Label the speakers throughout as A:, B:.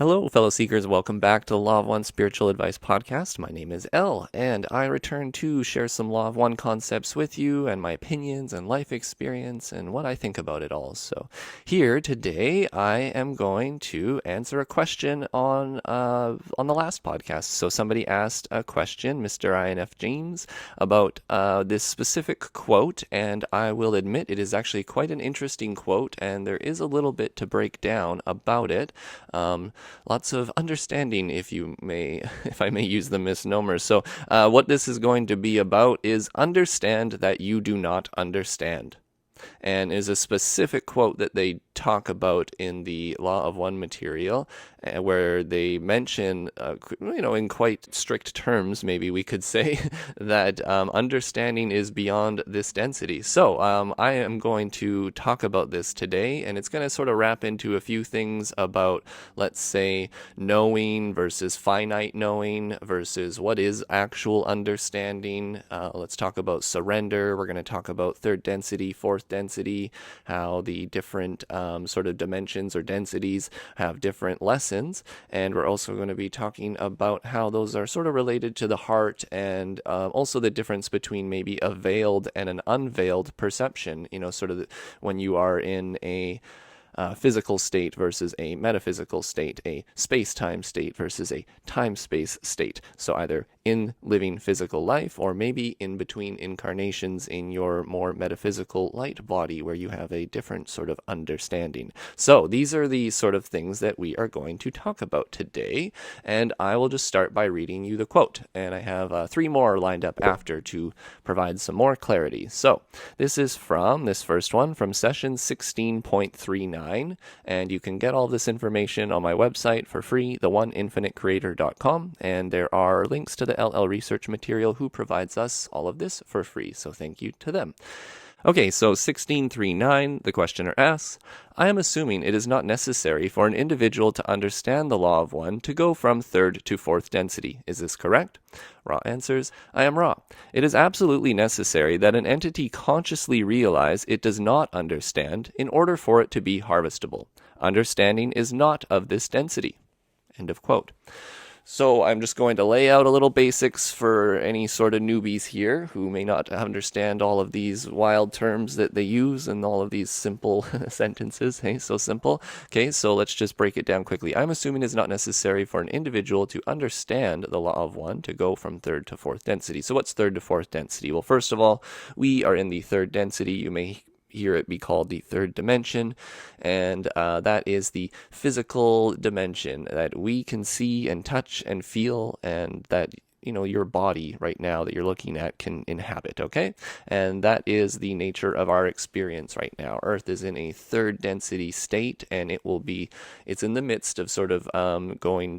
A: Hello, fellow seekers. Welcome back to the Law of One Spiritual Advice Podcast. My name is Elle, and I return to share some Law of One concepts with you and my opinions and life experience and what I think about it all. So here today, I am going to answer a question on the last podcast. So somebody asked a question, Mr. INF James, about this specific quote, and I will admit it is actually quite an interesting quote, and there is a little bit to break down about it. Lots of understanding, if I may use the misnomer. So what this is going to be about is understand that you do not understand. And is a specific quote that they talk about in the Law of One material, where they mention, in quite strict terms, maybe we could say, that understanding is beyond this density. So I am going to talk about this today, and it's going to sort of wrap into a few things about, let's say, knowing versus finite knowing versus what is actual understanding. Let's talk about surrender. We're going to talk about third density, fourth density, how the different sort of dimensions or densities have different lessons, and we're also going to be talking about how those are sort of related to the heart, and also the difference between maybe a veiled and an unveiled perception, sort of when you are in a physical state versus a metaphysical state, a space-time state versus a time-space state. So either in living physical life or maybe in between incarnations in your more metaphysical light body where you have a different sort of understanding. So these are the sort of things that we are going to talk about today, and I will just start by reading you the quote, and I have 3 more lined up after to provide some more clarity. So this is from this first one from session 16.39, and you can get all this information on my website for free, theoneinfinitecreator.com, and there are links to the LL research material who provides us all of this for free, so thank you to them. Okay, so 16.39, the questioner asks, I am assuming it is not necessary for an individual to understand the Law of One to go from third to fourth density. Is this correct? Ra answers, I am Ra. It is absolutely necessary that an entity consciously realize it does not understand in order for it to be harvestable. Understanding is not of this density. End of quote. So I'm just going to lay out a little basics for any sort of newbies here who may not understand all of these wild terms that they use and all of these simple sentences. Hey, so simple. Okay, so let's just break it down quickly. I'm assuming it's not necessary for an individual to understand the Law of One to go from third to fourth density. So what's third to fourth density? Well, first of all, we are in the third density. You may hear it be called the third dimension, and that is the physical dimension that we can see and touch and feel, and that your body right now that you're looking at can inhabit, okay? And that is the nature of our experience right now. Earth is in a third density state, and it's in the midst of sort of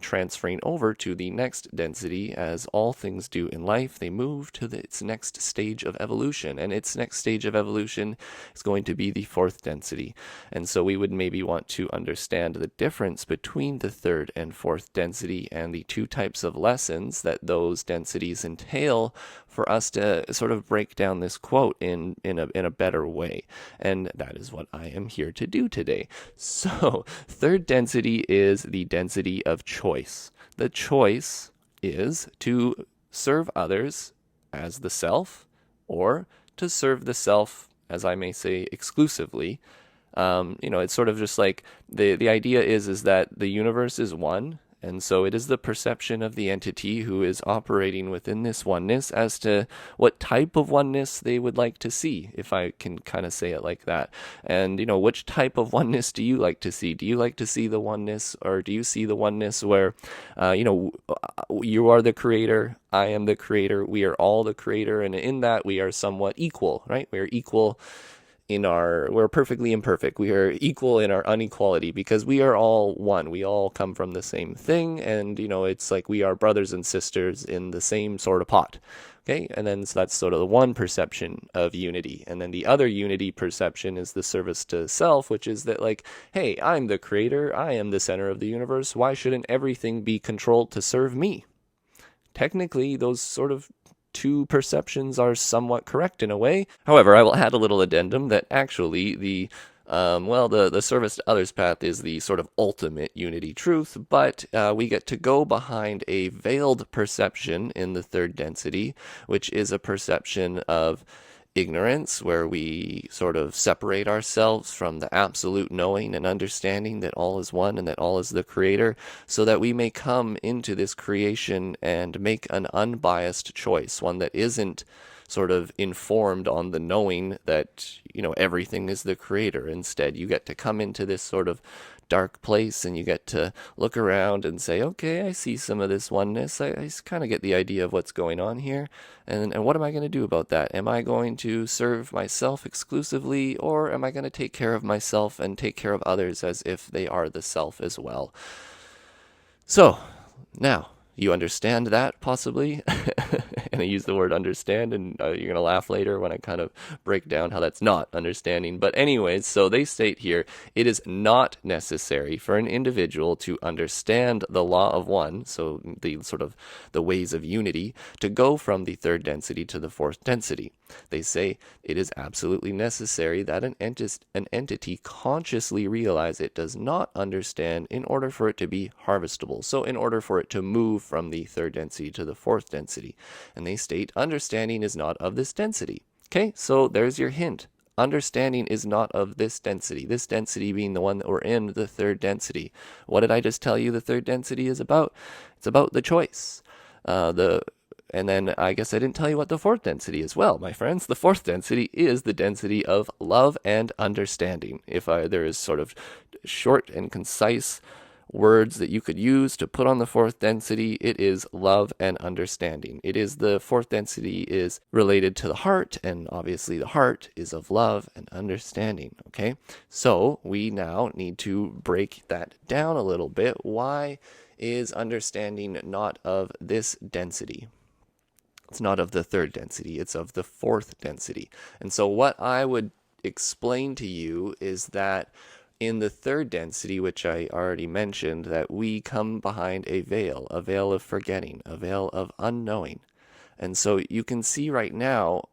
A: transferring over to the next density, as all things do in life. They move to its next stage of evolution, and its next stage of evolution is going to be the fourth density. And so we would maybe want to understand the difference between the third and fourth density and the 2 types of lessons that those densities entail for us to sort of break down this quote in a better way. And that is what I am here to do today. So third density is the density of choice. The choice is to serve others as the self, or to serve the self, as I may say, exclusively. It's sort of just like the idea is that the universe is one. And so it is the perception of the entity who is operating within this oneness as to what type of oneness they would like to see, if I can kind of say it like that. And, which type of oneness do you like to see? Do you like to see the oneness, or do you see the oneness where, you are the creator, I am the creator, we are all the creator, and in that we are somewhat equal, right? We are equal we're perfectly imperfect. We are equal in our unequality because we are all one. We all come from the same thing, and it's like we are brothers and sisters in the same sort of pot. Okay, and then so that's sort of the one perception of unity. And then the other unity perception is the service to self, which is that, like, hey, I'm the creator, I am the center of the universe. Why shouldn't everything be controlled to serve me? Technically, those sort of 2 perceptions are somewhat correct in a way. However, I will add a little addendum that actually the Well, the service to others path is the sort of ultimate unity truth, but we get to go behind a veiled perception in the third density, which is a perception of ignorance, where we sort of separate ourselves from the absolute knowing and understanding that all is one and that all is the creator, so that we may come into this creation and make an unbiased choice, one that isn't sort of informed on the knowing that, everything is the creator. Instead, you get to come into this sort of dark place and you get to look around and say, okay, I see some of this oneness. I kind of get the idea of what's going on here. And what am I going to do about that? Am I going to serve myself exclusively, or am I going to take care of myself and take care of others as if they are the self as well? So, now, you understand that, possibly? And I use the word understand, and you're going to laugh later when I kind of break down how that's not understanding. But anyways, so they state here, it is not necessary for an individual to understand the law of one, so the sort of the ways of unity, to go from the third density to the fourth density. They say it is absolutely necessary that an entity consciously realize it does not understand in order for it to be harvestable. So in order for it to move from the third density to the fourth density. And they state understanding is not of this density. Okay, so there's your hint. Understanding is not of this density being the one that we're in, the third density. What did I just tell you the third density is about? It's about the choice. And then I guess I didn't tell you what the fourth density is. Well, my friends, the fourth density is the density of love and understanding. If there is sort of short and concise words that you could use to put on the fourth density, it is love and understanding. The fourth density is related to the heart, and obviously the heart is of love and understanding. Okay, so we now need to break that down a little bit. Why is understanding not of this density? It's not of the third density, it's of the fourth density. And so what I would explain to you is that in the third density, which I already mentioned, that we come behind a veil of forgetting, a veil of unknowing. And so you can see right now,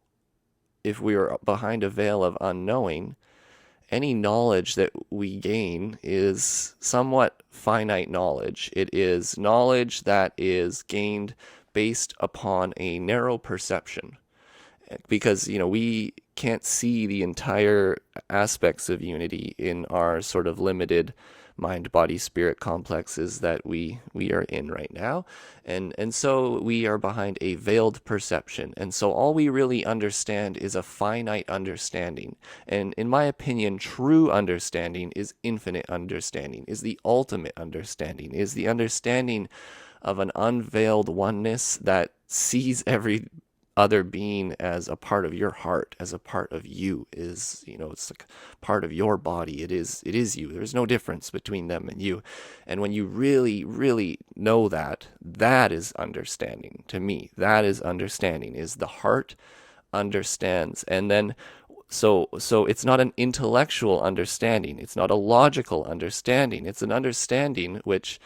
A: if we are behind a veil of unknowing, any knowledge that we gain is somewhat finite knowledge. It is knowledge that is gained based upon a narrow perception, because we can't see the entire aspects of unity in our sort of limited mind, body, spirit complexes that we are in right now, and so we are behind a veiled perception, and so all we really understand is a finite understanding. And in my opinion, true understanding is infinite understanding, is the ultimate understanding, is the understanding of an unveiled oneness that sees every other being as a part of your heart, as a part of you. It's like part of your body. It is you. There's no difference between them and you. And when you really, really know that is understanding to me. That is understanding, is the heart understands. And then so it's not an intellectual understanding. It's not a logical understanding. It's an understanding which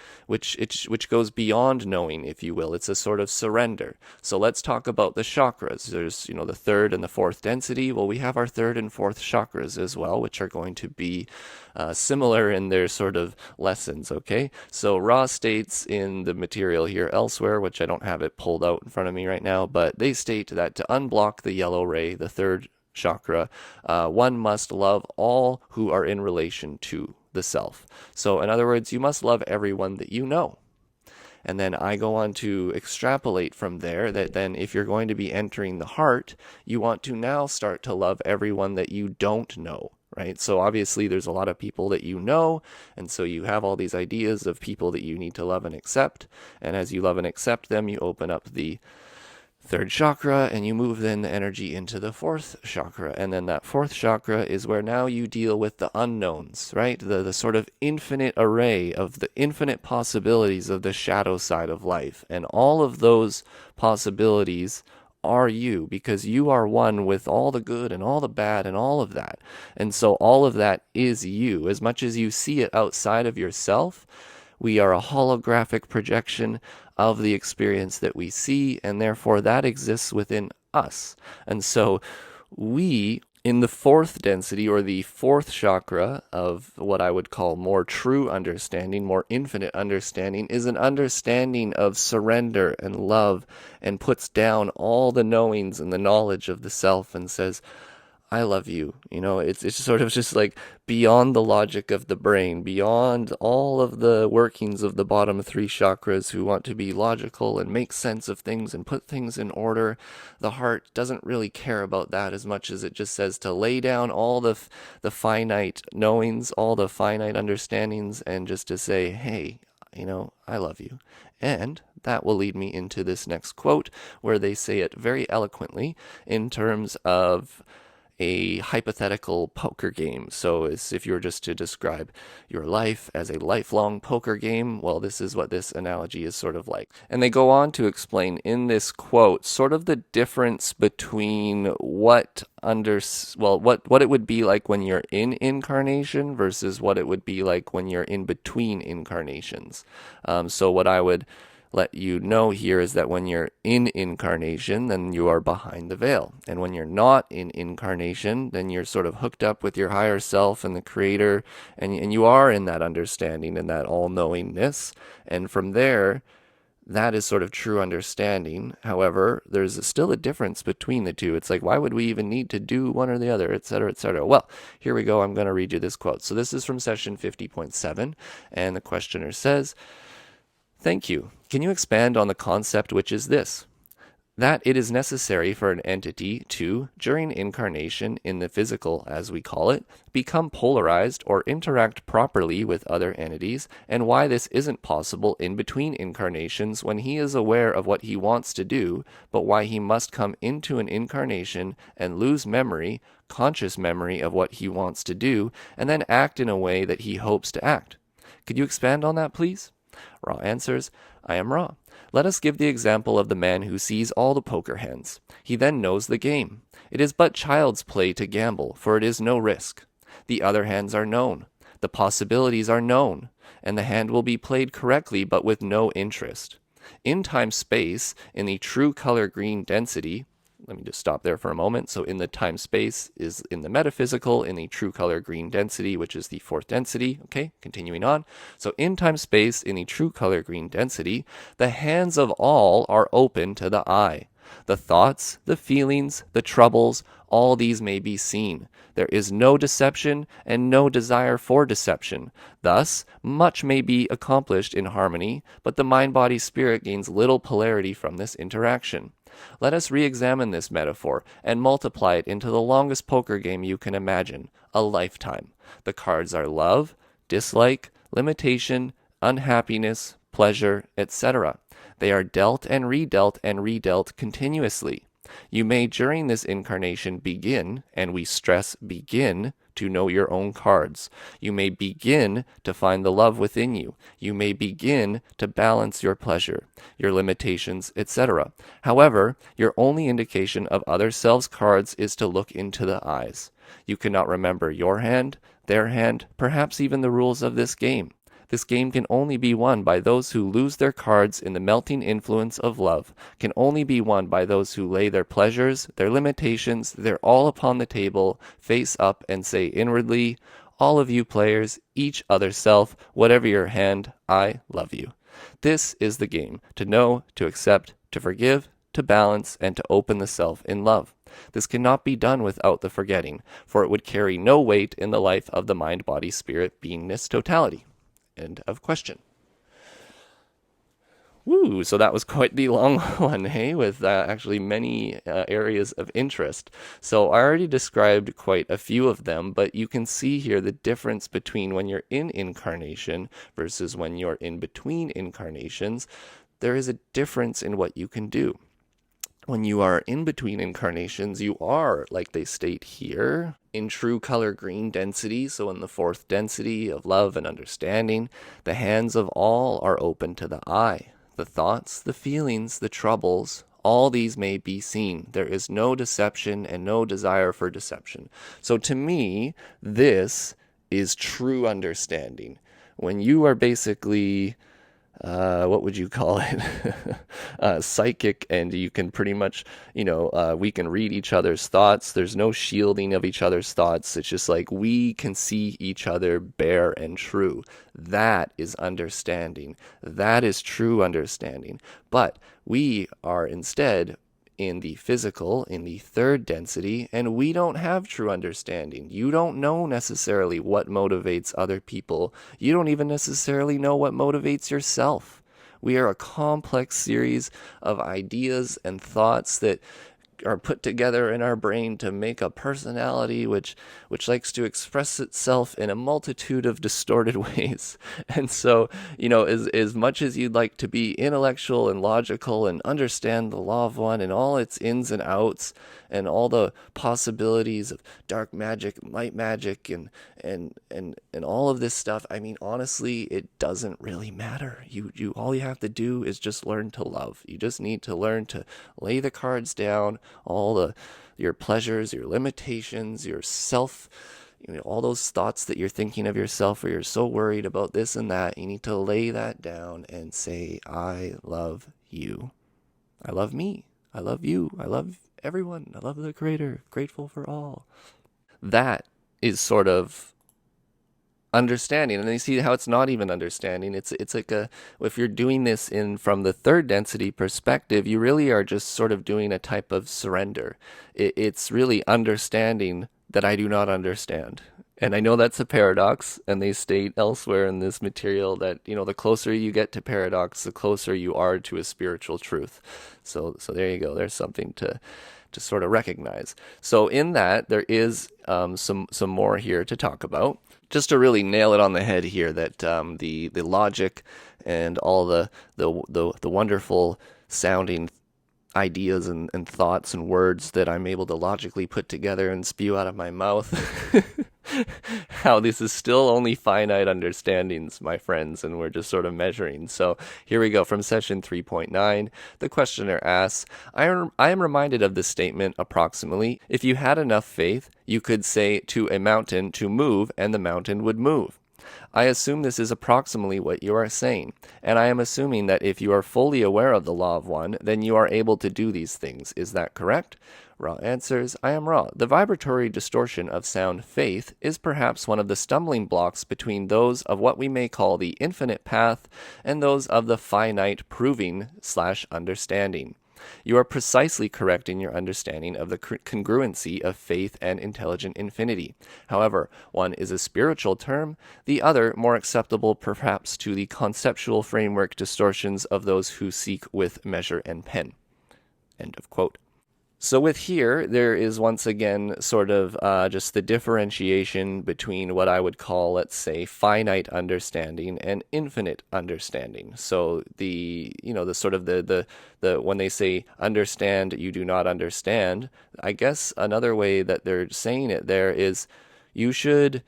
A: goes beyond knowing, if you will. It's a sort of surrender. So let's talk about the chakras. There's the third and the fourth density. Well, we have our third and fourth chakras as well, which are going to be similar in their sort of lessons. Okay, so Ra states in the material here elsewhere, which I don't have it pulled out in front of me right now, but they state that to unblock the yellow ray, the third chakra, one must love all who are in relation to the self. So in other words, you must love everyone that you know. And then I go on to extrapolate from there that then if you're going to be entering the heart, you want to now start to love everyone that you don't know, right? So obviously there's a lot of people that you know, and so you have all these ideas of people that you need to love and accept. And as you love and accept them, you open up the third chakra, and you move then the energy into the fourth chakra. And then that fourth chakra is where now you deal with the unknowns, right? The sort of infinite array of the infinite possibilities of the shadow side of life. And all of those possibilities are you, because you are one with all the good and all the bad and all of that. And so all of that is you. As much as you see it outside of yourself, we are a holographic projection of the experience that we see, and therefore that exists within us. And so we In the fourth density, or the fourth chakra of what I would call more true understanding, more infinite understanding, is an understanding of surrender and love, and puts down all the knowings and the knowledge of the self and says, I love you. It's sort of just like beyond the logic of the brain, beyond all of the workings of the bottom three chakras who want to be logical and make sense of things and put things in order. The heart doesn't really care about that as much as it just says to lay down all the finite knowings, all the finite understandings, and just to say, hey, I love you. And that will lead me into this next quote, where they say it very eloquently in terms of a hypothetical poker game. So as if you were just to describe your life as a lifelong poker game, well, this is what this analogy is sort of like. And they go on to explain in this quote sort of the difference between what it would be like when you're in incarnation versus what it would be like when you're in between incarnations. So what I would let you know here is that when you're in incarnation, then you are behind the veil. And when you're not in incarnation, then you're sort of hooked up with your higher self and the creator, and you are in that understanding and that all-knowingness. And from there, that is sort of true understanding. However, there's still a difference between the two. It's like, why would we even need to do one or the other, et cetera, et cetera? Well, here we go. I'm going to read you this quote. So this is from session 50.7, and the questioner says, thank you. Can you expand on the concept, which is this? That it is necessary for an entity to, during incarnation in the physical, as we call it, become polarized or interact properly with other entities, and why this isn't possible in between incarnations when he is aware of what he wants to do, but why he must come into an incarnation and lose memory, conscious memory of what he wants to do, and then act in a way that he hopes to act. Could you expand on that, please? Ra answers, I am Ra. Let us give the example of the man who sees all the poker hands. He then knows the game. It is but child's play to gamble, for it is no risk. The other hands are known. The possibilities are known, and the hand will be played correctly but with no interest. In time-space, in the true color green density, let me just stop there for a moment. So in the time-space is in the metaphysical, in the true color green density, which is the fourth density. Okay, continuing on. So in time-space, in the true color green density, the hands of all are open to the eye. The thoughts, the feelings, the troubles, all these may be seen. There is no deception and no desire for deception. Thus, much may be accomplished in harmony, but the mind-body-spirit gains little polarity from this interaction. Let us re-examine this metaphor and multiply it into the longest poker game you can imagine, a lifetime. The cards are love, dislike, limitation, unhappiness, pleasure, etc. They are dealt and redealt continuously. You may during this incarnation begin, and we stress begin, to know your own cards. You may begin to find the love within you. You may begin to balance your pleasure, your limitations, etc. However, your only indication of other selves' cards is to look into the eyes. You cannot remember your hand, their hand, perhaps even the rules of this game. This game can only be won by those who lose their cards in the melting influence of love, can only be won by those who lay their pleasures, their limitations, their all upon the table, face up and say inwardly, all of you players, each other self, whatever your hand, I love you. This is the game, to know, to accept, to forgive, to balance, and to open the self in love. This cannot be done without the forgetting, for it would carry no weight in the life of the mind-body-spirit beingness totality. End of question. Woo, so that was quite the long one, hey, with actually many areas of interest. So I already described quite a few of them, but you can see here the difference between when you're in incarnation versus when you're in between incarnations. There is a difference in what you can do. When you are in between incarnations, you are, like they state here, in true color green density, so in the fourth density of love and understanding. The hands of all are open to the eye. The thoughts, the feelings, the troubles, all these may be seen. There is no deception and no desire for deception. So to me, this is true understanding. When you are basically what would you call it? Psychic, and you can pretty much, we can read each other's thoughts. There's no shielding of each other's thoughts. It's just like we can see each other bare and true. That is understanding. That is true understanding. But we are instead in the physical, in the third density, and we don't have true understanding. You don't know necessarily what motivates other people. You don't even necessarily know what motivates yourself. We are a complex series of ideas and thoughts that are put together in our brain to make a personality which likes to express itself in a multitude of distorted ways. And so, as much as you'd like to be intellectual and logical and understand the law of one and all its ins and outs and all the possibilities of dark magic, light magic, and all of this stuff, I mean, honestly, it doesn't really matter. You all you have to do is just learn to love. You just need to learn to lay the cards down, your pleasures, your limitations, your self, all those thoughts that you're thinking of yourself where you're so worried about this and that. You need to lay that down and say, I love you. I love me. I love you. I love everyone. I love the Creator. Grateful for all. That is sort of understanding. And then you see how it's not even understanding. It's like if you're doing this from the third density perspective, you really are just sort of doing a type of surrender. It's really understanding that I do not understand. And I know that's a paradox, and they state elsewhere in this material that, the closer you get to paradox, the closer you are to a spiritual truth. So there you go. There's something to sort of recognize. So in that, there is some more here to talk about. Just to really nail it on the head here, that the logic and all the wonderful sounding ideas and thoughts and words that I'm able to logically put together and spew out of my mouth, how this is still only finite understandings, my friends, and we're just sort of measuring. So here we go from session 3.9. The questioner asks, I am reminded of this statement approximately. If you had enough faith, you could say to a mountain to move, and the mountain would move. I assume this is approximately what you are saying, and I am assuming that if you are fully aware of the law of one, then you are able to do these things. Is that correct? Ra answers, I am Ra. The vibratory distortion of sound faith is perhaps one of the stumbling blocks between those of what we may call the infinite path and those of the finite proving/understanding. You are precisely correct in your understanding of the congruency of faith and intelligent infinity. However, one is a spiritual term, the other more acceptable perhaps to the conceptual framework distortions of those who seek with measure and pen. End of quote. So with here, there is once again sort of just the differentiation between what I would call, let's say, finite understanding and infinite understanding. So the sort of the when they say understand, you do not understand, I guess another way that they're saying it there is you should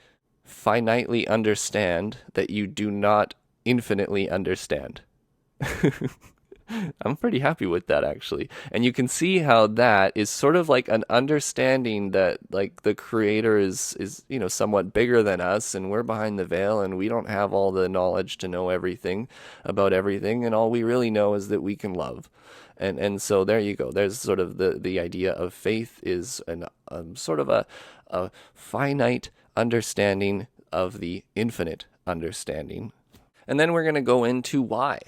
A: finitely understand that you do not infinitely understand. I'm pretty happy with that, actually. And you can see how that is sort of like an understanding that, like, the Creator is somewhat bigger than us, and we're behind the veil, and we don't have all the knowledge to know everything about everything, and all we really know is that we can love. And so there you go. There's sort of the idea of faith is sort of a finite understanding of the infinite understanding. And then we're going to go into why.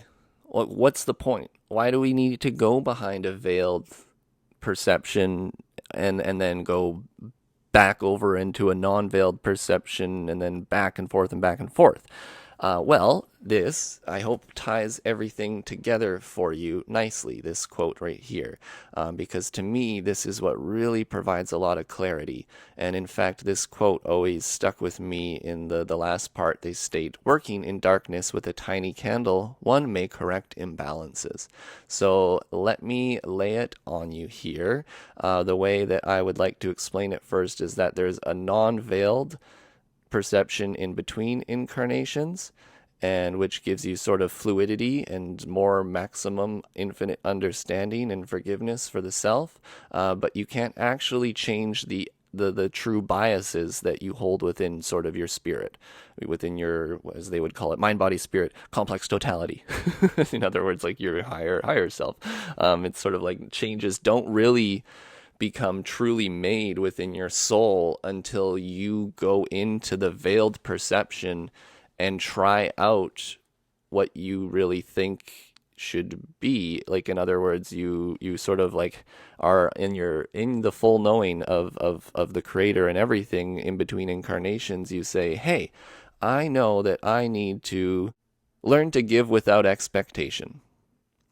A: What's the point? Why do we need to go behind a veiled perception and then go back over into a non-veiled perception and then back and forth and back and forth? Well, this, I hope, ties everything together for you nicely, this quote right here, because to me, this is what really provides a lot of clarity. And in fact, this quote always stuck with me in the last part. They state, working in darkness with a tiny candle, one may correct imbalances. So let me lay it on you here. The way that I would like to explain it first is that there's a non-veiled perception in between incarnations, and which gives you sort of fluidity and more maximum infinite understanding and forgiveness for the self, but you can't actually change the the true biases that you hold within sort of your spirit, within your, as they would call it, mind, body, spirit, complex totality. In other words, like your higher self. It's sort of like changes don't really become truly made within your soul until you go into the veiled perception and try out what you really think should be. Like, in other words, you sort of like are in the full knowing of the creator and everything in between incarnations. You say, hey, I know that I need to learn to give without expectation.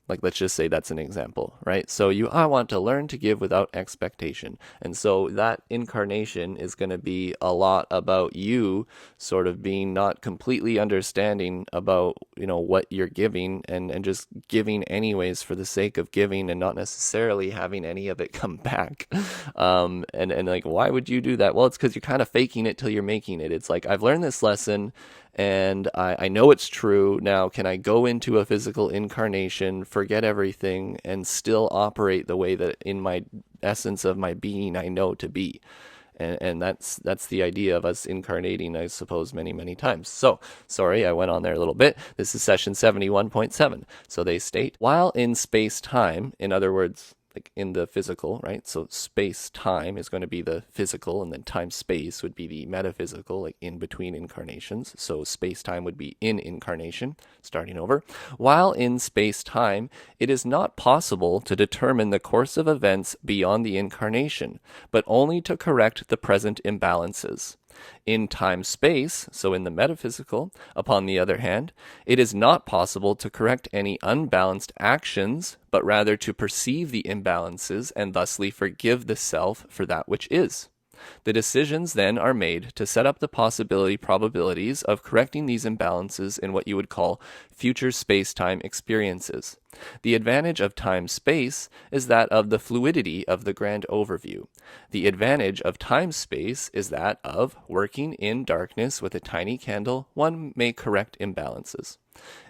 A: Like, let's just say that's an example, right? So I want to learn to give without expectation. And so that incarnation is going to be a lot about you sort of being not completely understanding about, what you're giving and just giving anyways for the sake of giving and not necessarily having any of it come back. And like, why would you do that? Well, it's because you're kind of faking it till you're making it. It's like, I've learned this lesson and I know it's true. Now, can I go into a physical incarnation, forget everything, and still operate the way that in my essence of my being I know to be? And that's the idea of us incarnating, I suppose, many, many times. So, sorry, I went on there a little bit. This is session 71.7. So they state, while in space-time, in other words, like in the physical, right? So space-time is going to be the physical, and then time-space would be the metaphysical, like in between incarnations. So space-time would be in incarnation, starting over. While in space-time, it is not possible to determine the course of events beyond the incarnation, but only to correct the present imbalances. In time-space, so in the metaphysical, upon the other hand, it is not possible to correct any unbalanced actions, but rather to perceive the imbalances and thusly forgive the self for that which is. The decisions then are made to set up the probabilities of correcting these imbalances in what you would call future space-time experiences. The advantage of time-space is that of the fluidity of the grand overview. The advantage of time-space is that of working in darkness with a tiny candle, one may correct imbalances.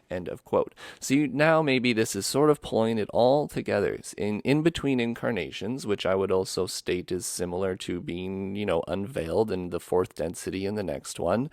A: End of quote. So now maybe this is sort of pulling it all together in between incarnations, which I would also state is similar to being, unveiled in the fourth density in the next one.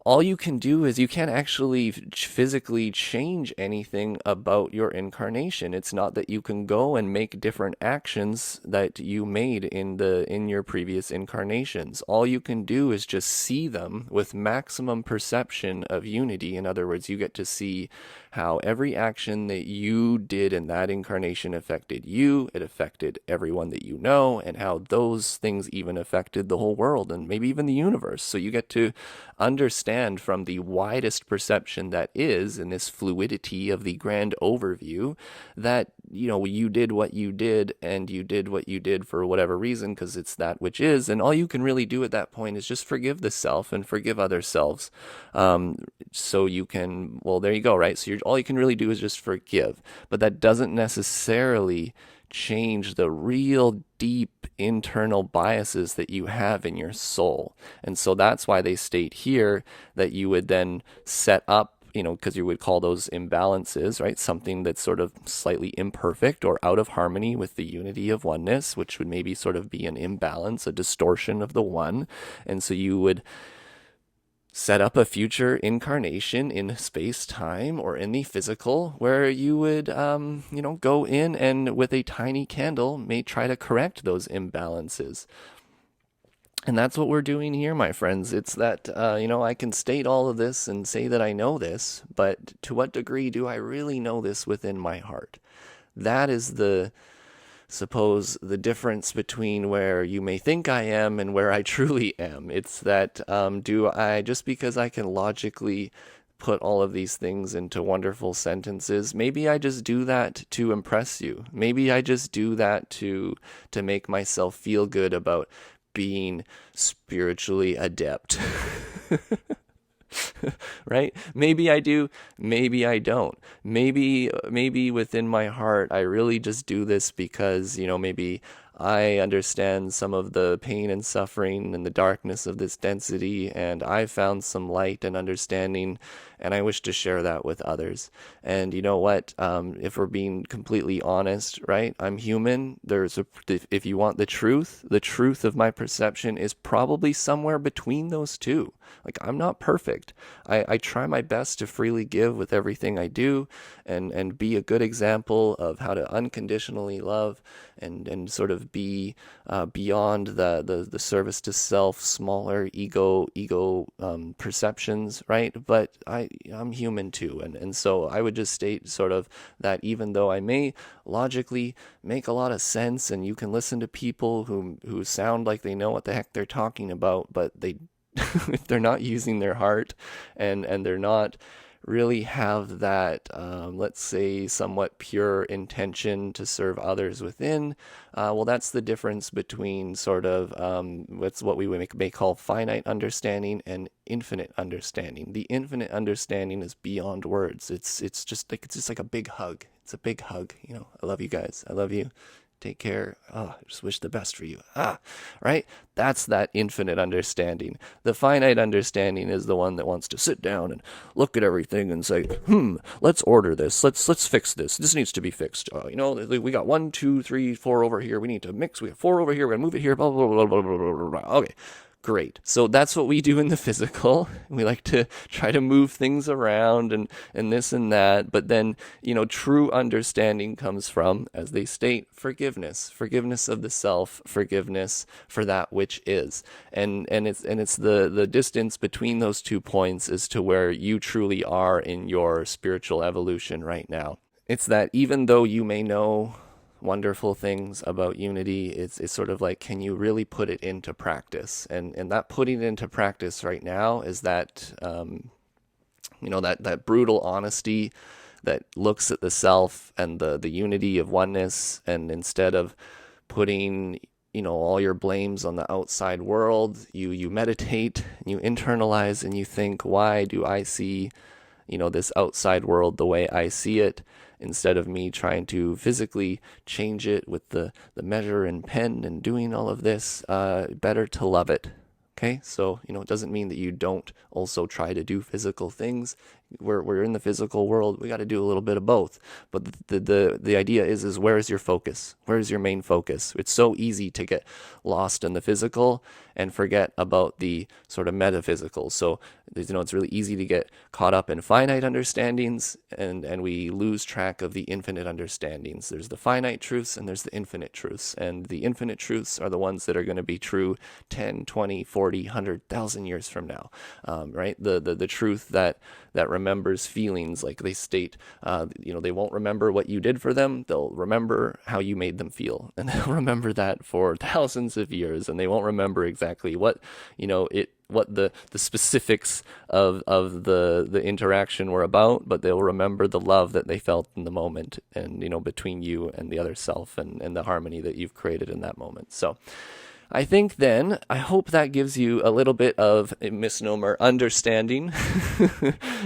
A: All you can do is you can't actually physically change anything about your incarnation. It's not that you can go and make different actions that you made in your previous incarnations. All you can do is just see them with maximum perception of unity. In other words, you get to see how every action that you did in that incarnation affected you, it affected everyone that you know, and how those things even affected the whole world and maybe even the universe. So you get to understand from the widest perception that is in this fluidity of the grand overview that, you did what you did and you did what you did for whatever reason because it's that which is. And all you can really do at that point is just forgive the self and forgive other selves. So you can, well, there you go, right? So all you can really do is just forgive. But that doesn't necessarily change the real deep internal biases that you have in your soul. And so that's why they state here that you would then set up, because you would call those imbalances, right? Something that's sort of slightly imperfect or out of harmony with the unity of oneness, which would maybe sort of be an imbalance, a distortion of the one. And so you would set up a future incarnation in space-time or in the physical where you would, go in and with a tiny candle may try to correct those imbalances. And that's what we're doing here, my friends. It's that, I can state all of this and say that I know this, but to what degree do I really know this within my heart? That is the difference between where you may think I am and where I truly am. It's that, just because I can logically put all of these things into wonderful sentences, maybe I just do that to impress you. Maybe I just do that to make myself feel good about being spiritually adept. Right? Maybe I do, maybe I don't. Maybe within my heart, I really just do this because, maybe I understand some of the pain and suffering and the darkness of this density, and I found some light and understanding, and I wish to share that with others. And you know what? If we're being completely honest, right? I'm human. If you want the truth of my perception is probably somewhere between those two. Like, I'm not perfect. I try my best to freely give with everything I do, and be a good example of how to unconditionally love, and sort of be beyond the service to self, smaller ego perceptions, right? But I'm human too, and so I would just state sort of that even though I may logically make a lot of sense, and you can listen to people who sound like they know what the heck they're talking about, but they if they're not using their heart, and they're not really have that, let's say, somewhat pure intention to serve others within, well, that's the difference between sort of what's what we may call finite understanding and infinite understanding. The infinite understanding is beyond words. It's just like a big hug. It's a big hug. I love you guys. I love you. Take care. I just wish the best for you. Right? That's that infinite understanding. The finite understanding is the one that wants to sit down and look at everything and say, let's order this. Let's fix this. This needs to be fixed. We got 1, 2, 3, 4 over here. We need to mix. We have 4 over here. We're going to move it here. Blah, blah, blah, blah, blah, blah, blah. Okay. Great. So that's what we do in the physical. We like to try to move things around and this and that. But then, true understanding comes from, as they state, forgiveness of the self, forgiveness for that which is. And it's the distance between those 2 points as to where you truly are in your spiritual evolution right now. It's that even though you may know wonderful things about unity, it's sort of like, can you really put it into practice? And that putting it into practice right now is that that brutal honesty that looks at the self and the unity of oneness, and instead of putting all your blames on the outside world, you meditate, you internalize, and you think, why do I see this outside world the way I see it, instead of me trying to physically change it with the measure and pen and doing all of this. Better to love it. Okay, so it doesn't mean that you don't also try to do physical things. We're in the physical world. We got to do a little bit of both. But the idea is where is your focus? Where is your main focus? It's so easy to get lost in the physical and forget about the sort of metaphysical. So it's really easy to get caught up in finite understandings, and we lose track of the infinite understandings. There's the finite truths and there's the infinite truths. And the infinite truths are the ones that are going to be true 10, 20, 40, 100,000 years from now. Right? The truth that remembers feelings, like they state, they won't remember what you did for them. They'll remember how you made them feel, and they'll remember that for thousands of years, and they won't remember exactly what the specifics of the interaction were about, but they'll remember the love that they felt in the moment, and between you and the other self, and the harmony that you've created in that moment. So I think then, I hope that gives you a little bit of a misnomer understanding.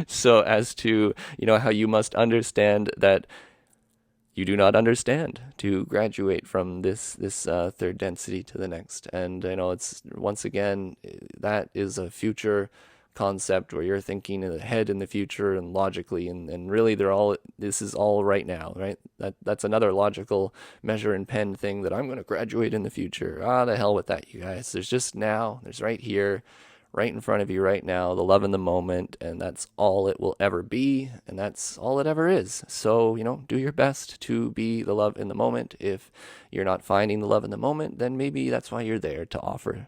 A: So as to, how you must understand that you do not understand to graduate from this third density to the next. And it's, once again, that is a future concept where you're thinking ahead in the future and logically, and really this is all right now, right? That's another logical measure and pen thing, that I'm going to graduate in the future. The hell with that, you guys. There's just now, there's right here, right in front of you right now, the love in the moment, and that's all it will ever be, and that's all it ever is. So, do your best to be the love in the moment. If you're not finding the love in the moment, then maybe that's why you're there, to offer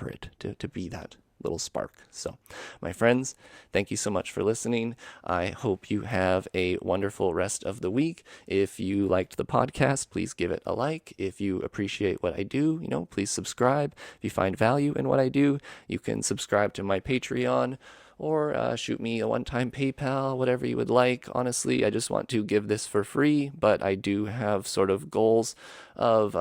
A: it, to be that little spark. So, my friends, thank you so much for listening. I hope you have a wonderful rest of the week. If you liked the podcast, please give it a like. If you appreciate what I do, please subscribe. If you find value in what I do, you can subscribe to my Patreon, or shoot me a one-time PayPal, whatever you would like. Honestly, I just want to give this for free, but I do have sort of goals of,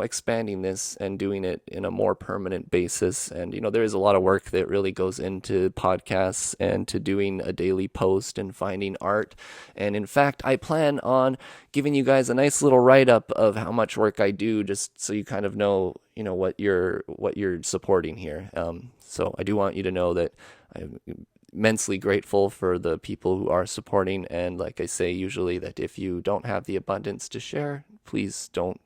A: expanding this and doing it in a more permanent basis. And, there is a lot of work that really goes into podcasts and to doing a daily post and finding art. And in fact, I plan on giving you guys a nice little write-up of how much work I do, just so you kind of know, what you're supporting here. So I do want you to know that I'm immensely grateful for the people who are supporting, and like I say usually, that if you don't have the abundance to share, please don't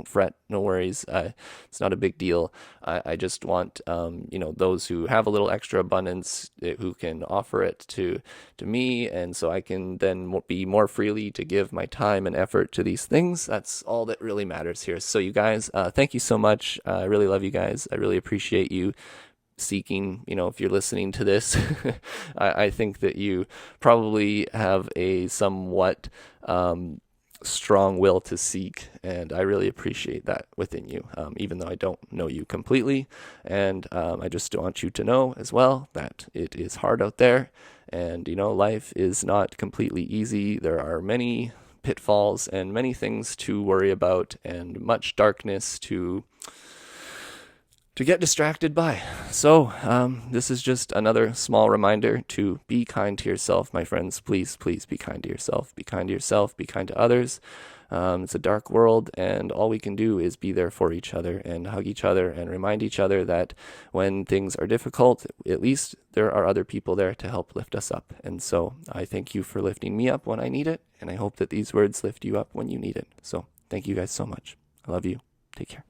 A: fret. No worries. It's not a big deal. I just want those who have a little extra abundance, who can offer it to me, and so I can then be more freely to give my time and effort to these things. That's all that really matters here. So you guys, thank you so much. I really love you guys. I really appreciate you seeking, if you're listening to this. I think that you probably have a somewhat strong will to seek, and I really appreciate that within you, even though I don't know you completely. And I just want you to know as well that it is hard out there, and life is not completely easy. There are many pitfalls and many things to worry about, and much darkness to get distracted by. So this is just another small reminder to be kind to yourself, my friends. Please be kind to yourself. Be kind to yourself. Be kind to others. It's a dark world, and all we can do is be there for each other and hug each other and remind each other that when things are difficult, at least there are other people there to help lift us up. And so I thank you for lifting me up when I need it, and I hope that these words lift you up when you need it. So thank you guys so much. I love you. Take care.